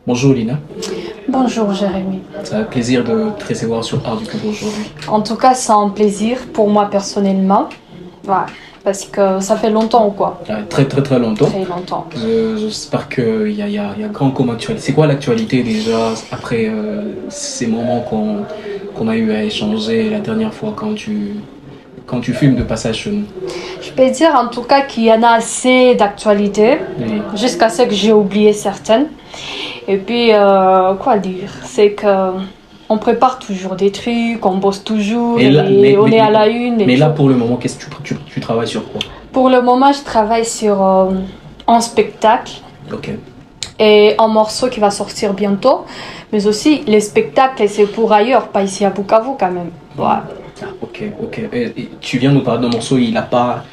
Bonjour Lina, Bonjour Jérémy. c'est un plaisir de te recevoir sur Art du Cubo aujourd'hui. En tout cas, c'est un plaisir pour moi personnellement. Ouais, parce que ça fait longtemps quoi. Très très très longtemps. Très longtemps. J'espère qu'il y a grand comme actualité. C'est quoi l'actualité déjà après ces moments qu'on a eu à échanger la dernière fois quand tu filmes de passage chez nous? Je peux dire en tout cas qu'il y en a assez d'actualités, Oui. jusqu'à ce que j'ai oublié certaines. Et puis, quoi dire, c'est que on prépare toujours des trucs, on bosse toujours, Et là, et on est à la une. Et mais là tout. pour le moment, qu'est-ce que tu travailles sur quoi? Pour le moment, je travaille sur un spectacle Ok. et un morceau qui va sortir bientôt. Mais aussi, les spectacles, c'est pour ailleurs, pas ici à Bukavu quand même. Ouais. Ah, ok, ok. Et tu viens nous parler d'un morceau, il a pas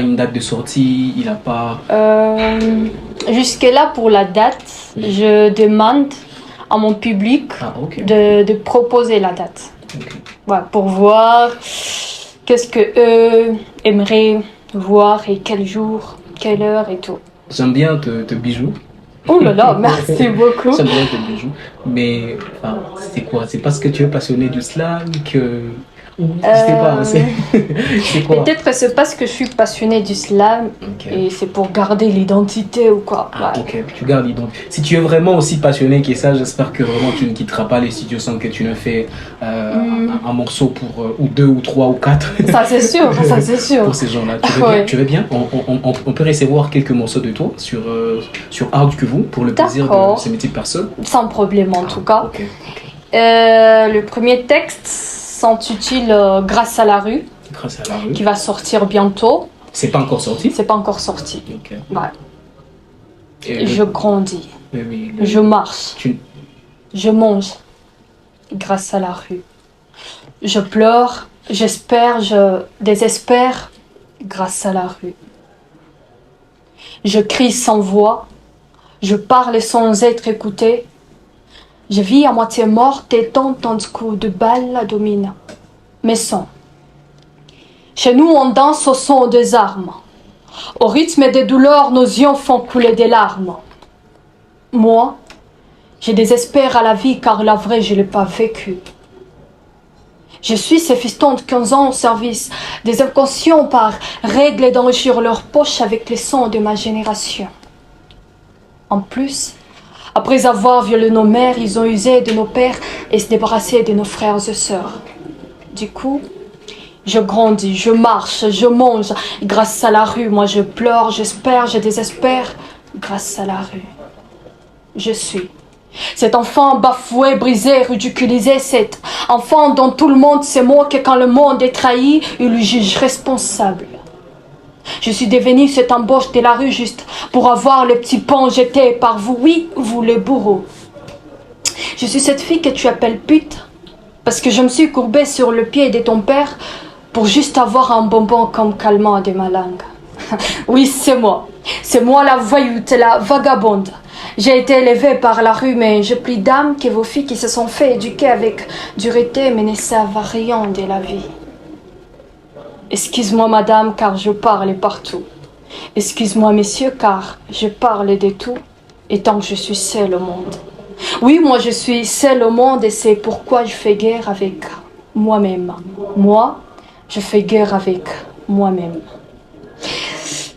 une date de sortie, il a pas. Jusque-là, pour la date, je demande à mon public Ah, ok. de proposer la date. Ok. Ouais, pour voir qu'est-ce que eux aimeraient voir et quel jour, quelle heure et tout. J'aime bien te bijou. Oh là là, merci beaucoup. J'aime bien te bijou. Mais enfin, c'est quoi? C'est parce que tu es passionné du slam que. Ou je sais pas, c'est quoi? Peut-être que c'est parce que je suis passionnée du slam Ok. et c'est pour garder l'identité ou quoi. Ah, Ouais. ok, tu gardes donc. Si tu es vraiment aussi passionné que ça, j'espère que vraiment tu ne quitteras pas les studios sans que tu ne fais un morceau pour ou deux ou trois ou quatre Ça c'est sûr, ça c'est sûr. pour ces gens-là. Tu veux bien? Ouais. Tu veux bien on peut recevoir quelques morceaux de toi sur Art du Cubo pour le plaisir de D'accord. ces multiples personnes. Sans problème en tout cas. Ok. Le premier texte s'intitule Grâce à la rue, Grâce à la rue. qui va sortir bientôt. C'est pas encore sorti? C'est pas encore sorti. Ok. Ouais. Et Je grandis, oui, je marche, tu- je mange grâce à la rue. Je pleure, j'espère, je désespère grâce à la rue. Je crie sans voix, je parle sans être écouté. Je vis à moitié morte et tant de coups de balle la dominent. Mes sons. Chez nous, on danse au son des armes. Au rythme des douleurs, nos yeux font couler des larmes. Moi, je désespère à la vie car la vraie, je ne l'ai pas vécue. Je suis ces fistons de 15 ans au service des inconscients par règles et d'enrichir leur poche avec les sons de ma génération. En plus, après avoir violé nos mères, ils ont usé de nos pères et se débarrassé de nos frères et sœurs. Du coup, je grandis, je marche, je mange grâce à la rue. Moi, je pleure, j'espère, je désespère grâce à la rue. Je suis cet enfant bafoué, brisé, ridiculisé, cet enfant dont tout le monde se moque et quand le monde est trahi, il le juge responsable. Je suis devenue cette embauche de la rue juste pour avoir le petit pont jeté par vous, oui, vous les bourreaux. Je suis cette fille que tu appelles pute parce que je me suis courbée sur le pied de ton père pour juste avoir un bonbon comme calmant de ma langue. Oui, c'est moi la voyoute, la vagabonde. J'ai été élevée par la rue, mais je prie d'âme que vos filles qui se sont fait éduquer avec dureté mais ne savent rien de la vie. Excuse-moi madame car je parle partout. Excuse-moi messieurs car je parle de tout et tant que je suis seule au monde. Oui, moi je suis seule au monde et c'est pourquoi je fais guerre avec moi-même. Moi, je fais guerre avec moi-même.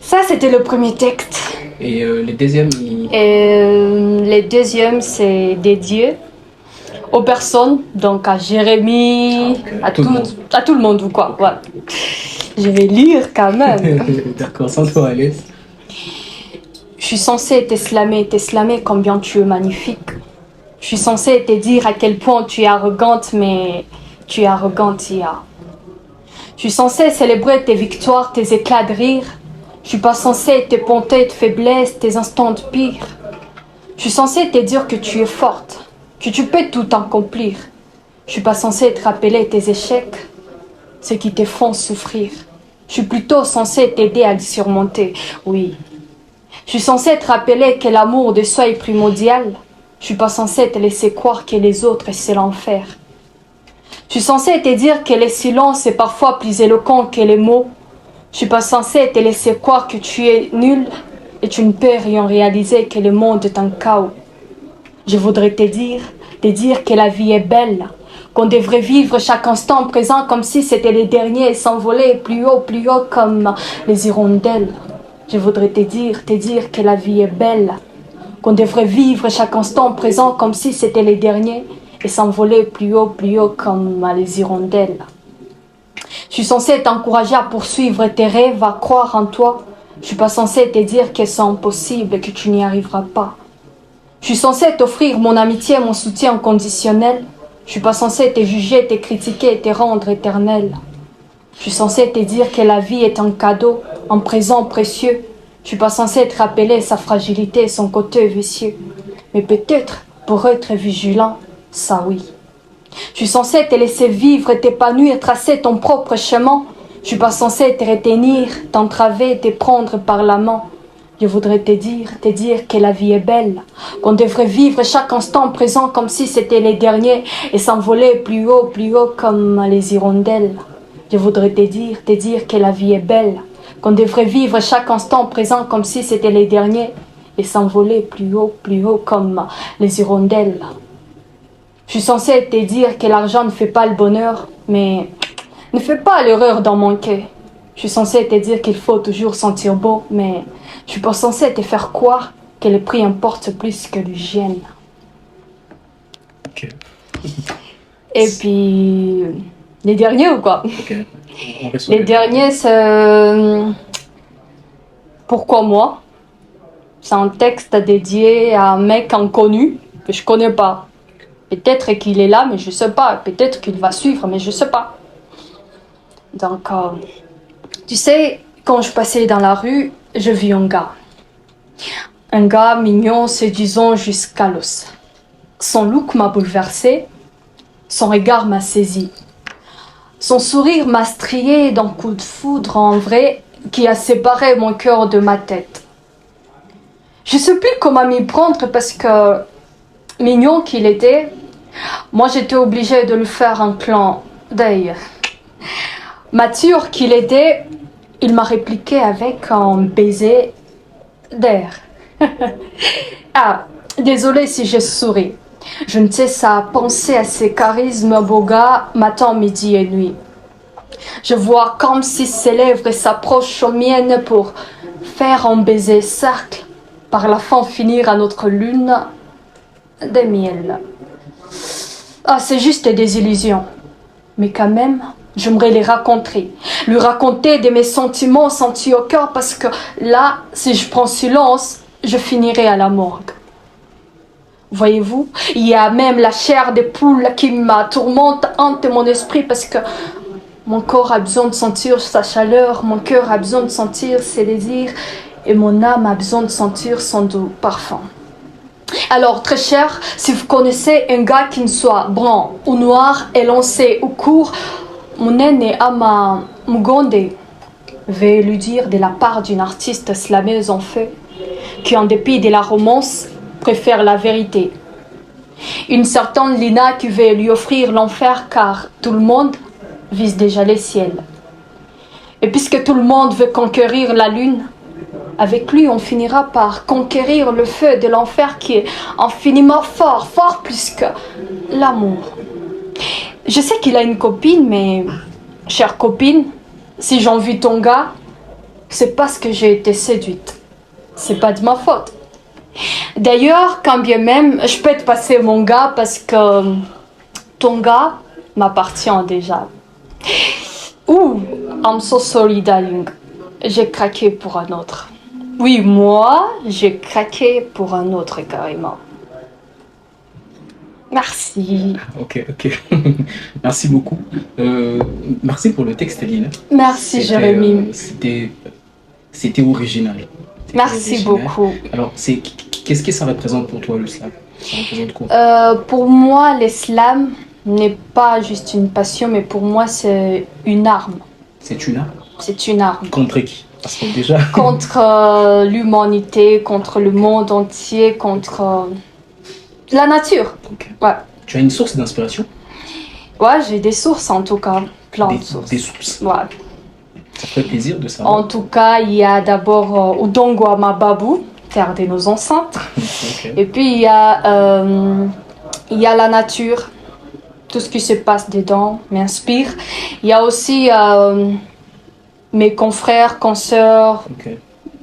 Ça c'était le premier texte. Et les deuxièmes, Et les deuxièmes c'est dédié aux personnes, donc à Jérémy, Ah, ok. Tout le monde. à tout le monde ou quoi. Ouais. Je vais lire quand même. D'accord, sens-toi à l'aise. Je suis censée t'exclamer combien tu es magnifique. Je suis censée te dire à quel point tu es arrogante, mais tu es arrogante, Ia. Je suis censée célébrer tes victoires, tes éclats de rire. Je suis pas censée te ponter de faiblesse, tes instants de pire. Je suis censée te dire que tu es forte, que tu peux tout accomplir. Je suis pas censée te rappeler tes échecs, ceux qui te font souffrir. Je suis plutôt censée t'aider à les surmonter, oui. Je suis censée te rappeler que l'amour de soi est primordial. Je suis pas censée te laisser croire que les autres c'est l'enfer. Je suis censée te dire que le silence est parfois plus éloquent que les mots. Je suis pas censée te laisser croire que tu es nul et tu ne peux rien réaliser, que le monde est un chaos. Je voudrais te dire que la vie est belle, qu'on devrait vivre chaque instant présent comme si c'était le dernier et s'envoler plus haut comme les hirondelles. Je voudrais te dire que la vie est belle, qu'on devrait vivre chaque instant présent comme si c'était le dernier et s'envoler plus haut comme les hirondelles. Je suis censée t'encourager à poursuivre tes rêves, à croire en toi. Je suis pas censée te dire que c'est impossible, que tu n'y arriveras pas. Je suis censée t'offrir mon amitié, mon soutien inconditionnel. Je suis pas censée te juger, te critiquer et te rendre éternel. Je suis censée te dire que la vie est un cadeau, un présent précieux. Je suis pas censée te rappeler sa fragilité et son côté vicieux. Mais peut-être, pour être vigilant, ça oui. Je suis censée te laisser vivre, t'épanouir, tracer ton propre chemin. Je suis pas censée te retenir, t'entraver, te prendre par la main. Je voudrais te dire que la vie est belle, qu'on devrait vivre chaque instant présent comme si c'était le dernier et s'envoler plus haut comme les hirondelles. Je voudrais te dire que la vie est belle, qu'on devrait vivre chaque instant présent comme si c'était le dernier et s'envoler plus haut comme les hirondelles. Je suis censée te dire que l'argent ne fait pas le bonheur, mais ne fais pas l'erreur d'en manquer. Je suis censée te dire qu'il faut toujours sentir beau, mais je suis pas censée te faire croire que le prix importe plus que l'hygiène. Ok. Et puis, les derniers ou quoi? Ok. Les derniers, c'est Pourquoi moi? C'est un texte dédié à un mec inconnu que je connais pas. Peut-être qu'il est là, mais je sais pas. Peut-être qu'il va suivre, mais je sais pas. Donc, tu sais, quand je passais dans la rue, je vis un gars. Un gars mignon, séduisant jusqu'à l'os. Son look m'a bouleversée, son regard m'a saisi. Son sourire m'a strié d'un coup de foudre en vrai qui a séparé mon cœur de ma tête. Je sais plus comment m'y prendre parce que, mignon qu'il était, moi j'étais obligée de lui faire un clin d'œil. Mature qu'il était, il m'a répliqué avec un baiser d'air. Ah, désolée si je souris. Je ne cesse à penser à ses charismes beaux gars, matin, midi et nuit. Je vois comme si ses lèvres s'approchent aux miennes pour faire un baiser cercle, par la fin finir à notre lune de miel. Ah, c'est juste des illusions. Mais quand même, j'aimerais les raconter. Lui raconter de mes sentiments sentis au cœur parce que là, si je prends silence, je finirai à la morgue. Voyez-vous, il y a même la chair des poules qui m'atourmente, hante mon esprit parce que mon corps a besoin de sentir sa chaleur, mon cœur a besoin de sentir ses désirs et mon âme a besoin de sentir son doux parfum. Alors, très cher, si vous connaissez un gars qui ne soit brun ou noir, élancé ou court, mon aîné Ama Mugonde, veuillez lui dire de la part d'une artiste slameuse en feu, qui en dépit de la romance, préfère la vérité. Une certaine Lina qui veut lui offrir l'enfer car tout le monde vise déjà les ciels. Et puisque tout le monde veut conquérir la lune, avec lui on finira par conquérir le feu de l'enfer qui est infiniment fort, fort plus que l'amour. Je sais qu'il a une copine, mais chère copine, si j'envie ton gars, c'est parce que j'ai été séduite. C'est pas de ma faute. D'ailleurs, quand bien même, je peux te passer mon gars parce que ton gars m'appartient déjà. Ouh, I'm so sorry, darling. J'ai craqué pour un autre. Oui, moi, j'ai craqué pour un autre carrément. Merci. Ok. Merci beaucoup. Merci pour le texte, Lina. Merci, Jérémy. C'était original. Merci beaucoup. Alors, qu'est-ce que ça représente pour toi, le slam? Ça représente quoi? Pour moi, l'islam n'est pas juste une passion, mais pour moi, c'est une arme. C'est une arme? C'est une arme. Contre qui? Parce que déjà... Contre l'humanité, contre le monde entier, contre la nature. Okay. Ouais. Tu as une source d'inspiration? Ouais, j'ai des sources en tout cas. Plein de sources. Des sources? Ouais. Ça ferait plaisir de savoir. En tout cas, il y a d'abord Udongo Amababu, terre des nos ancêtres. Ok. Et puis il y a la nature, tout ce qui se passe dedans m'inspire. Il y a aussi mes confrères, consoeurs Ok.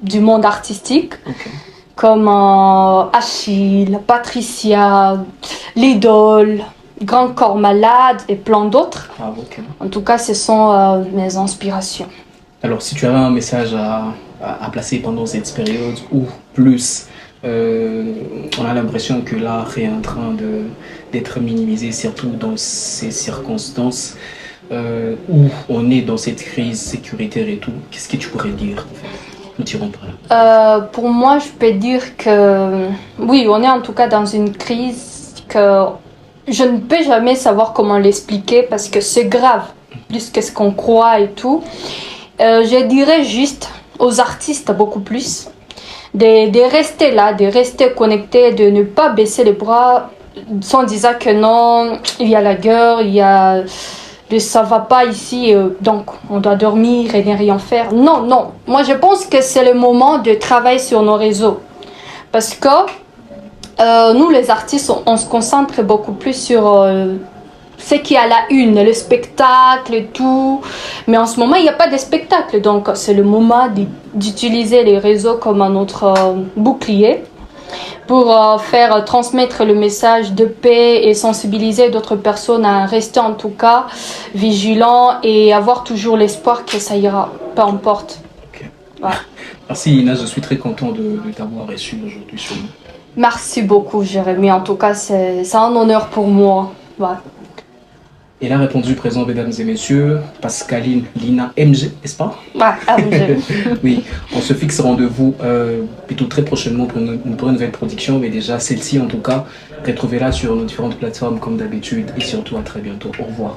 du monde artistique, Ok. comme Achille, Patricia, l'idole, Grand Corps Malade et plein d'autres. Ah, ok. En tout cas, ce sont mes inspirations. Alors, si tu avais un message à placer pendant cette période ou plus, on a l'impression que l'art est en train d'être minimisé, surtout dans ces circonstances où on est dans cette crise sécuritaire et tout. Qu'est-ce que tu pourrais dire, en fait? Nous tirons par là. Pour moi, je peux dire que oui, on est en tout cas dans une crise que je ne peux jamais savoir comment l'expliquer parce que c'est grave, plus que ce qu'on croit et tout. Je dirais juste aux artistes beaucoup plus de rester là, de rester connectés, de ne pas baisser les bras sans disant que non, il y a la guerre, il y a ça va pas ici, donc on doit dormir et ne rien faire. Non, non. Moi, je pense que c'est le moment de travailler sur nos réseaux. Parce que nous, les artistes, on se concentre beaucoup plus sur ce qui est à la une, le spectacle et tout. Mais en ce moment, il n'y a pas de spectacle. Donc, c'est le moment d'utiliser les réseaux comme un autre bouclier pour faire transmettre le message de paix et sensibiliser d'autres personnes à rester en tout cas vigilants et avoir toujours l'espoir que ça ira, peu importe. Ok. Voilà. Merci Ina, je suis très content de t'avoir reçu aujourd'hui sur nous. Merci beaucoup Jérémy, en tout cas c'est un honneur pour moi. Voilà. Elle a répondu présent, mesdames et messieurs, Pascaline Lina MG, n'est-ce pas? Ouais, oui, on se fixe rendez-vous plutôt très prochainement pour une nouvelle production, mais déjà celle-ci en tout cas, retrouvez-la sur nos différentes plateformes comme d'habitude et surtout à très bientôt. Au revoir.